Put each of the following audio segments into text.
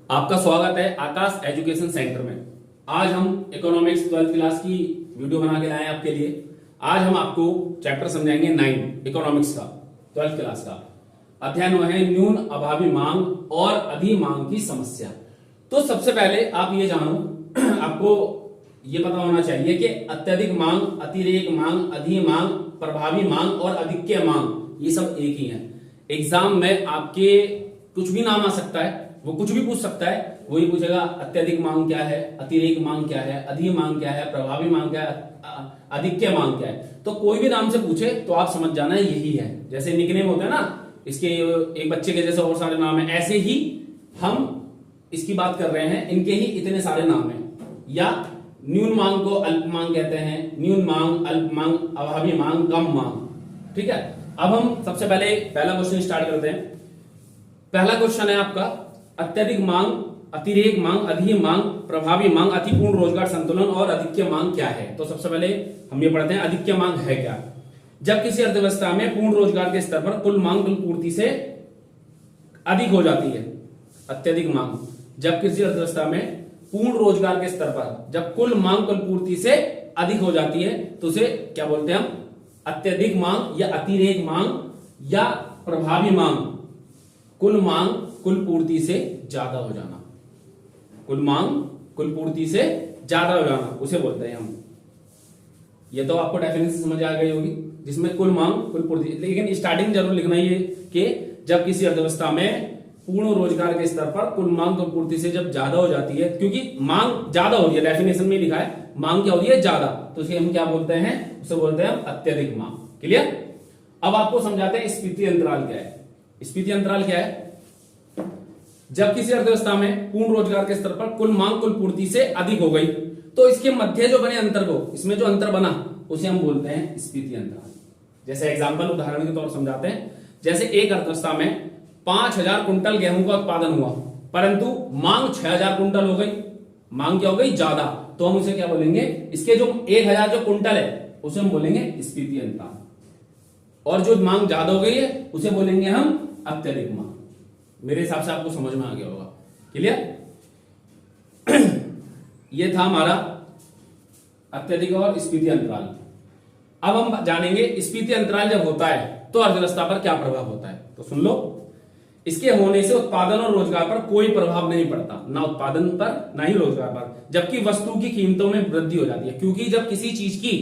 आपका स्वागत है आकाश एजुकेशन सेंटर में। आज हम इकोनॉमिक्स 12th क्लास की वीडियो बना के लाए हैं आपके लिए। आज हम आपको चैप्टर समझाएंगे 9 इकोनॉमिक्स का 12th क्लास का। अध्याय नंबर है न्यून अभावी मांग और अधि मांग की समस्या। तो सबसे पहले आप ये जानो, आपको ये पता होना चाहिए कि अत्यधिक मांग, अतिरेक मांग, अधि मांग, प्रभावी मांग और अधिक्य मांग ये सब एक ही है। एग्जाम में आपके कुछ भी नाम आ सकता है, वो कुछ भी पूछ सकता है। वो ये पूछेगा अत्यधिक मांग क्या है, अतिरेक मांग क्या है, अधि मांग क्या है, प्रभावी मांग क्या है, अधिक्य मांग क्या है। तो कोई भी नाम से पूछे तो आप समझ जाना यही है। जैसे निकनेम होते हैं ना, इसके एक बच्चे के जैसे और सारे नाम है, ऐसे ही हम इसकी बात कर रहे हैं, इनके ही इतने सारे नाम हैं। या न्यून मांग को अल्प मांग कहते हैं, न्यून मांग, अल्प मांग, अभावी मांग, कम मांग। ठीक है, अब हम सबसे पहले पहला क्वेश्चन स्टार्ट करते हैं। पहला क्वेश्चन है आपका अत्यधिक मांग, अतिरेक मांग, अधि मांग, प्रभावी मांग, अतिपूर्ण रोजगार संतुलन और अधिक्य मांग क्या है। तो सबसे पहले हम ये पढ़ते हैं अधिक्य मांग है क्या। जब किसी अर्थव्यवस्था में पूर्ण रोजगार के स्तर पर कुल मांग कुल पूर्ति से अधिक हो जाती है। अत्यधिक मांग जब किसी अर्थव्यवस्था में पूर्ण रोजगार के स्तर पर जब कुल मांग कुल पूर्ति से अधिक हो जाती है तो उसे क्या बोलते हैं हम, अत्यधिक मांग या अतिरेक मांग या प्रभावी मांग। कुल मांग कुल पूर्ति से ज्यादा हो जाना, कुल मांग कुल पूर्ति से ज्यादा हो जाना उसे बोलते हैं हम। ये तो आपको डेफिनेशन समझ आ गई होगी, जिसमें कुल मांग कुल पूर्ति। लेकिन स्टार्टिंग जरूर लिखना ही है कि जब किसी अर्थव्यवस्था में पूर्ण रोजगार के स्तर पर कुल मांग कुल पूर्ति से जब ज्यादा हो जाती है, क्योंकि मांग ज्यादा हो रही है, डेफिनेशन में लिखा है मांग क्या हो रही है, ज्यादा, तो उसे हम क्या बोलते हैं, उसे बोलते हैं हम अत्यधिक मांग। क्लियर। अब आपको समझाते हैं स्फीति अंतराल क्या है। स्फीति अंतराल क्या है, जब किसी अर्थव्यवस्था में पूर्ण रोजगार के स्तर पर कुल मांग कुल पूर्ति से अधिक हो गई तो इसके मध्य जो बने अंतर को, इसमें जो अंतर बना उसे हम बोलते हैं स्फीति अंतराल। जैसे एग्जांपल उदाहरण के तौर समझाते हैं। जैसे एक अर्थव्यवस्था में 5000 कुंटल गेहूं का उत्पादन हुआ, परंतु मांग 6000 कुंटल हो गई। मांग क्या हो गई, ज्यादा, तो हम उसे क्या बोलेंगे, इसके जो 1000 जो कुंटल है उसे हम बोलेंगे स्फीति अंतराल। और जो मांग ज्यादा हो गई है उसे बोलेंगे हम अत्यधिक मांग। मेरे हिसाब से आपको समझ में आ गया होगा। क्लियर। ये था हमारा अत्यधिक और स्फीति अंतराल। अब हम जानेंगे स्फीति अंतराल जब होता है तो अर्थव्यवस्था पर क्या प्रभाव होता है। तो सुन लो, इसके होने से उत्पादन और रोजगार पर कोई प्रभाव नहीं पड़ता, ना उत्पादन पर ना ही रोजगार पर, जबकि वस्तु की कीमतों में वृद्धि हो जाती है। क्योंकि जब किसी चीज की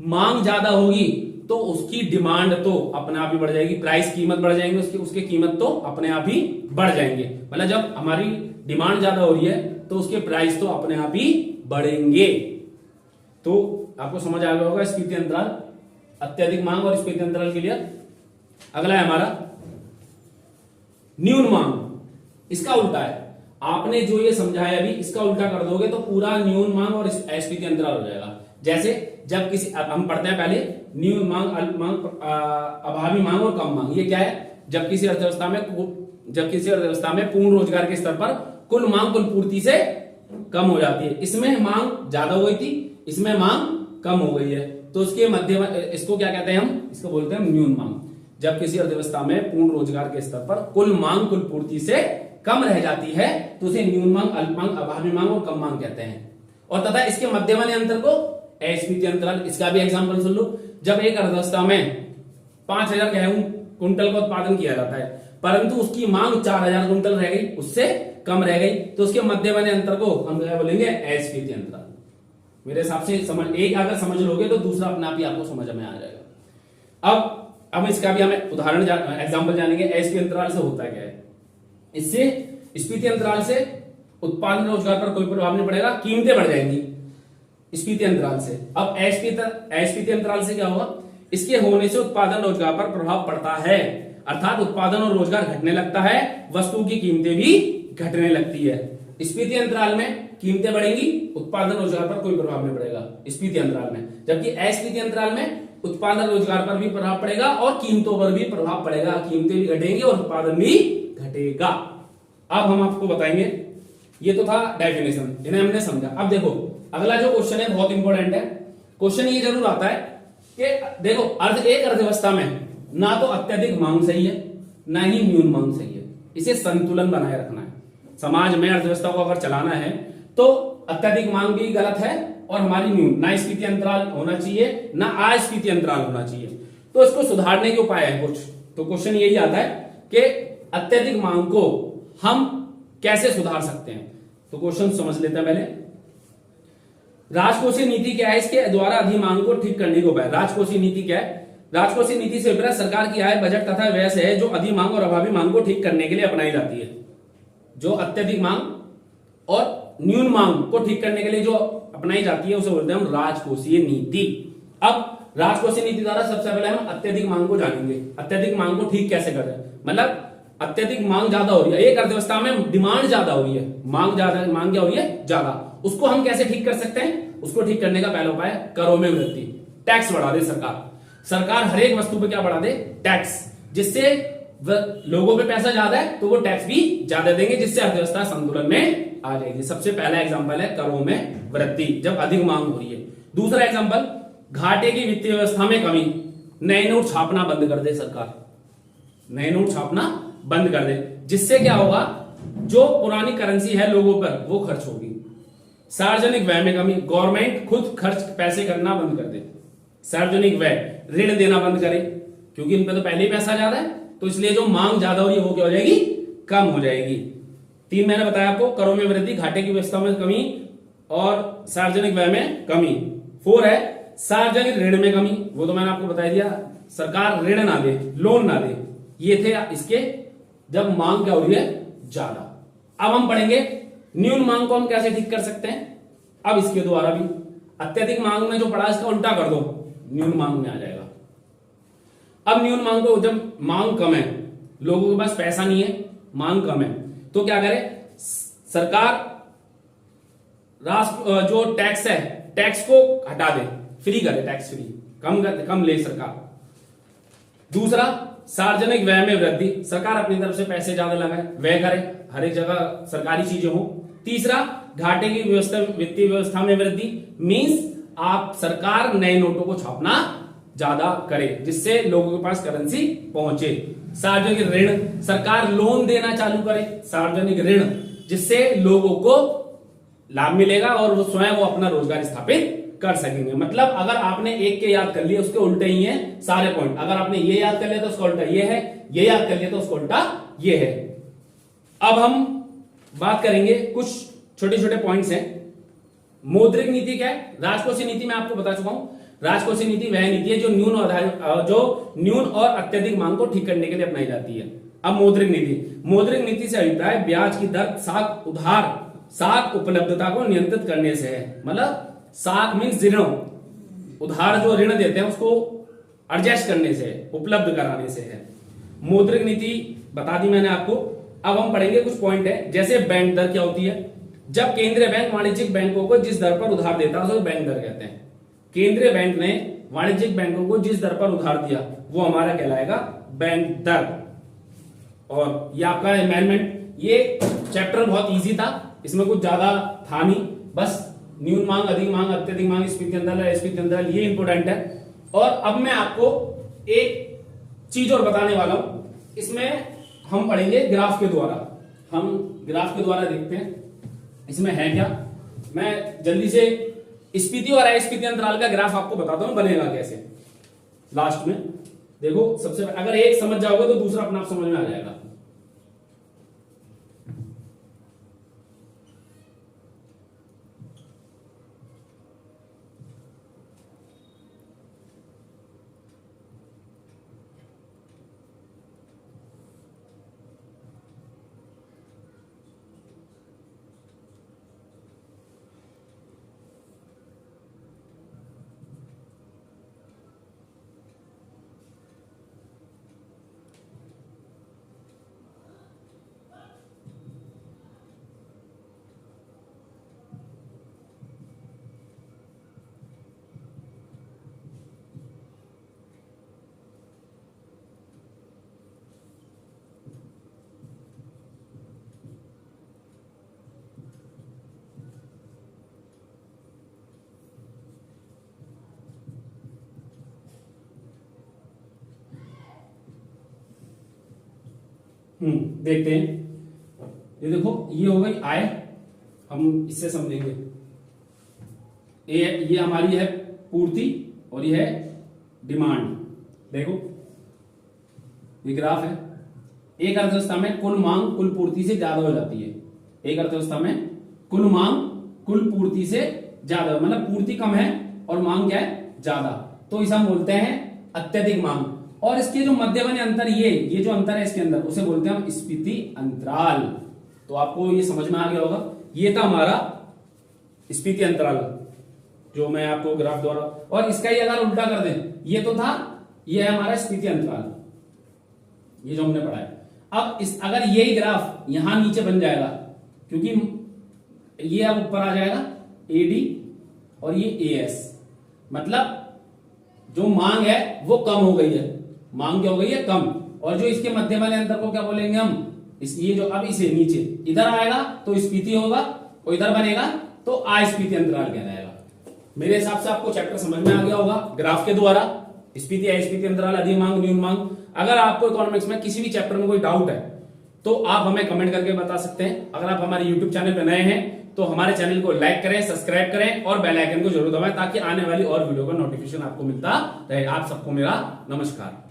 मांग ज्यादा होगी तो उसकी डिमांड तो अपने आप ही बढ़ जाएगी, प्राइस कीमत बढ़ जाएंगे, उसके कीमत तो अपने आप ही बढ़ जाएंगे। मतलब जब हमारी डिमांड ज्यादा हो रही है तो उसके प्राइस तो अपने आप ही बढ़ेंगे। तो आपको समझ आ गया होगा स्फीति अंतराल, अत्यधिक मांग और स्फीति अंतराल के लिए। अगला है हमारा न्यून मांग। इसका उल्टा है, आपने जो ये समझाया अभी इसका उल्टा कर दोगे तो पूरा न्यून मांग और स्फीति अंतराल हो जाएगा। जैसे जब किसी, अब हम पढ़ते हैं पहले न्यून मांग, अल्प मांग, अभावी मांग और कम मांग। ये क्या है, जब किसी अर्थव्यवस्था में पूर्ण रोजगार के स्तर पर कुल मांग कुल पूर्ति से कम हो जाती है। इसमें मांग ज्यादा हो गई थी, इसमें मांग कम हो गई है, तो उसके मध्य इसको क्या कहते हैं हम, इसको बोलते हैं न्यून मांग। जब किसी अर्थव्यवस्था में पूर्ण रोजगार के स्तर पर कुल मांग कुल पूर्ति से कम रह जाती है तो उसे न्यून मांग, अल्प मांग, अभावी मांग और कम मांग कहते हैं। और तथा इसके मध्य वाले अंतर को स्फीति अंतराल। इसका भी एग्जांपल सुन लो। जब एक अर्थव्यवस्था में 5000 गेहूं कुंटल का उत्पादन किया जाता है, परंतु उसकी मांग 4000 कुंटल रह गई, उससे कम रह गई, तो उसके मध्य वाले अंतर को हम क्या बोलेंगे, स्फीति अंतराल। मेरे हिसाब से समझ, एक अगर समझ लोगे तो दूसरा अपने आप ही आपको समझ में आ जाएगा। अब इसका भी हमें उदाहरण एग्जांपल जानेंगे। स्फीति अंतराल से होता क्या है। इससे स्फीति अंतराल से उत्पादन रोजगार पर कोई प्रभाव नहीं पड़ेगा, कीमतें बढ़ जाएंगी स्फीति अंतराल से। अब अस्फीति अंतराल से क्या होगा, इसके होने से उत्पादन रोजगार पर प्रभाव पड़ता है, अर्थात उत्पादन और रोजगार घटने लगता है, वस्तु की कीमतें भी घटने लगती है। स्फीति अंतराल में कीमतें बढ़ेंगी, उत्पादन रोजगार पर कोई प्रभाव नहीं पड़ेगा स्फीति अंतराल में। जबकि अस्फीति अंतराल में उत्पादन रोजगार पर भी प्रभाव पड़ेगा और कीमतों पर भी प्रभाव पड़ेगा, कीमतें भी घटेंगी और उत्पादन भी घटेगा। अब हम आपको बताएंगे, ये तो था डेफिनेशन, इन्हें हमने समझा। अब देखो अगला जो क्वेश्चन है बहुत इंपॉर्टेंट है। क्वेश्चन ये जरूर आता है कि देखो एक अर्थव्यवस्था में ना तो अत्यधिक मांग सही है ना ही न्यून मांग सही है, इसे संतुलन बनाए रखना है। समाज में अर्थव्यवस्था को अगर चलाना है तो अत्यधिक मांग भी गलत है और हमारी न्यून, ना स्फीति अंतराल होना चाहिए ना अस्फीति अंतराल होना चाहिए। तो इसको सुधारने के उपाय है कुछ। तो क्वेश्चन यही आता है कि अत्यधिक मांग को हम कैसे सुधार सकते हैं। तो क्वेश्चन समझ लेते हैं पहले। राजकोषीय नीति क्या है, इसके द्वारा अधिक मांग को ठीक करने के उपाय। राजकोषीय नीति क्या है? राजकोषीय नीति से विपरीत सरकार की आय, बजट तथा व्यय से है जो अधिक मांग और अभावी मांग को ठीक करने के लिए अपनाई जाती है। जो अत्यधिक मांग और न्यून मांग को ठीक करने के लिए जो अपनाई जाती है उसे बोलते हैं हम राजकोषीय नीति। अब राजकोषीय नीति द्वारा सबसे पहले हम अत्यधिक मांग को जानेंगे। अत्यधिक मांग को ठीक कैसे करें, मतलब अत्यधिक मांग ज्यादा हो रही है, एक अर्थव्यवस्था में डिमांड ज्यादा हो रही है, मांग ज्यादा, मांग क्या हो रही है ज्यादा, उसको हम कैसे ठीक कर सकते हैं? उसको ठीक करने का पहला उपाय करों में वृद्धि। टैक्स बढ़ा दे सरकार हर एक वस्तु पे क्या बढ़ा दे? टैक्स। जिससे लोगों पे पैसा ज्यादा है तो वो टैक्स भी ज्यादा देंगे, जिससे अर्थव्यवस्था संतुलन में आ जाएगी। सबसे पहला एग्जांपल है करों में वृद्धि, जब अधिक मांग हो रही है। दूसरा एग्जांपल, घाटे की वित्तीय व्यवस्था में कमी। नए नोट छापना बंद कर दे सरकार, नए नोट छापना बंद कर दे, जिससे क्या होगा? जो पुरानी करेंसी है लोगों पर वो खर्च होगी। सार्वजनिक व्यय में कमी, गवर्नमेंट खुद खर्च पैसे करना बंद कर दे। सार्वजनिक व्यय, ऋण देना बंद करे, क्योंकि इन पे तो पहले ही पैसा ज्यादा है, तो इसलिए जो मांग ज्यादा हो रही है वो क्या हो जाएगी? कम हो जाएगी। 3 मैंने बताया आपको, करों में वृद्धि, घाटे की व्यवस्था में कमी और सार्वजनिक व्यय में कमी। 4 है सार्वजनिक ऋण में कमी, वो तो मैंने आपको बता दिया, सरकार ऋण ना दे, लोन ना दे, ये थे इसके जब मांग क्या हो रही है? ज्यादा। अब हम पढ़ेंगे न्यून मांग को हम कैसे ठीक कर सकते हैं। अब इसके द्वारा भी अत्यधिक मांग में जो पढ़ा इसका उल्टा कर दो, न्यून मांग में आ जाएगा। अब न्यून मांग को, जब मांग कम है, लोगों के पास पैसा नहीं है, मांग कम है, तो क्या करे? सरकार जो टैक्स है, टैक्स को हटा दे, फ्री करे, टैक्स फ्री, कम ले सरकार। दूसरा, सार्वजनिक व्यय में वृद्धि, सरकार अपनी तरफ से पैसे ज्यादा लगाए, व्यय करे, हर एक जगह सरकारी चीजें हो। तीसरा, घाटे की व्यवस्था, वित्तीय व्यवस्था में वृद्धि, मींस आप सरकार नए नोटों को छापना ज्यादा करे, जिससे लोगों के पास करेंसी पहुंचे। सार्वजनिक ऋण, सरकार लोन देना चालू करे, सार्वजनिक ऋण, जिससे लोगों को लाभ मिलेगा और वो स्वयं वो अपना रोजगार स्थापित कर सकेंगे। मतलब अगर आपने एक के याद कर लिए, उसके उल्टे ही हैं सारे पॉइंट। अगर आपने ये याद कर लिया तो उसका उल्टा ये है, ये याद कर लिया तो उसका उल्टा ये है। अब हम बात करेंगे, कुछ छोटे छोटे पॉइंट्स हैं। मौद्रिक नीति क्या है? राजकोषीय नीति मैं आपको बता चुका हूं। राजकोषीय नीति वह नीति है जो न्यून और अत्यधिक मांग को ठीक करने के लिए अपनाई जाती है। अब मौद्रिक नीति, मौद्रिक नीति से अभिप्राय ब्याज की दर, साख उपलब्धता को नियंत्रित करने से है। मतलब साख मीन्स ऋण, उधार जो ऋण देते हैं उसको एडजस्ट करने से, उपलब्ध कराने से है। मौद्रिक नीति बता दी मैंने आपको। अब हम पढ़ेंगे कुछ पॉइंट है, जैसे बैंक दर क्या होती है। जब केंद्रीय बैंक वाणिज्यिक बैंकों को जिस दर पर उधार देता है उसे बैंक दर कहते हैं। केंद्रीय बैंक ने वाणिज्यिक बैंकों को जिस दर पर उधार दिया वो हमारा कहलाएगा बैंक दर। और ये आपका अमेंडमेंट, ये चैप्टर बहुत इजी था, इसमें कुछ ज्यादा था नहीं, बस न्यून मांग, अधिक मांग, अत्यधिक मांग, स्फीति अंतराल, ये इंपोर्टेंट है। और अब मैं आपको एक चीज और बताने वाला हूं, इसमें हम पढ़ेंगे ग्राफ के द्वारा। हम ग्राफ के द्वारा देखते हैं इसमें है क्या। मैं जल्दी से स्फीति और अस्फीति अंतराल का ग्राफ आपको बताता हूं बनेगा कैसे। लास्ट में देखो, सबसे अगर एक समझ जाओगे तो दूसरा अपना आप समझ में आ जाएगा। देखते हैं। ये देखो ये हो गई आय, हम इससे समझेंगे। ये हमारी है पूर्ति और ये है डिमांड। देखो ये ग्राफ है, एक अर्थव्यवस्था में कुल मांग कुल पूर्ति से ज्यादा हो जाती है। एक अर्थव्यवस्था में कुल मांग कुल पूर्ति से ज्यादा, मतलब पूर्ति कम है और मांग क्या है, ज्यादा, तो इसे हम बोलते हैं अत्यधिक मांग। और इसके जो मध्यवर्ती अंतर, ये जो अंतर है इसके अंदर, उसे बोलते हैं हम स्फीति अंतराल। तो आपको ये समझ में आ गया होगा, ये था हमारा स्फीति अंतराल जो मैं आपको ग्राफ द्वारा, और इसका ही अगर उल्टा कर दें, ये तो था, ये है हमारा स्फीति अंतराल, ये जो हमने पढ़ा है। अब अगर यही ग्राफ यहां नीचे बन जाएगा, क्योंकि ये अब ऊपर आ जाएगा एडी और ये एएस, मतलब जो मांग है वो कम हो गई है, मांग क्या हो गई है, कम। और जो इसके मध्य वाले अंतर को क्या बोलेंगे हम, ये जो अब इसे नीचे इधर आएगा तो स्फीति होगा, और इधर बनेगा तो अस्फीति अंतराल कहलाएगा। मेरे हिसाब से आपको चैप्टर समझ में आ गया होगा ग्राफ के द्वारा, स्फीति अस्फीति अंतराल, अधिक मांग न्यून मांग। अगर आपको इकोनॉमिक्स में किसी भी चैप्टर में कोई डाउट है तो आप हमें कमेंट करके बता सकते हैं। अगर आप हमारे यूट्यूब चैनल पर नए हैं तो हमारे चैनल को लाइक करें, सब्सक्राइब करें और बेल आइकन को जरूर दबाएं, ताकि आने वाली और वीडियो का नोटिफिकेशन आपको मिलता रहे। आप सबको मेरा नमस्कार।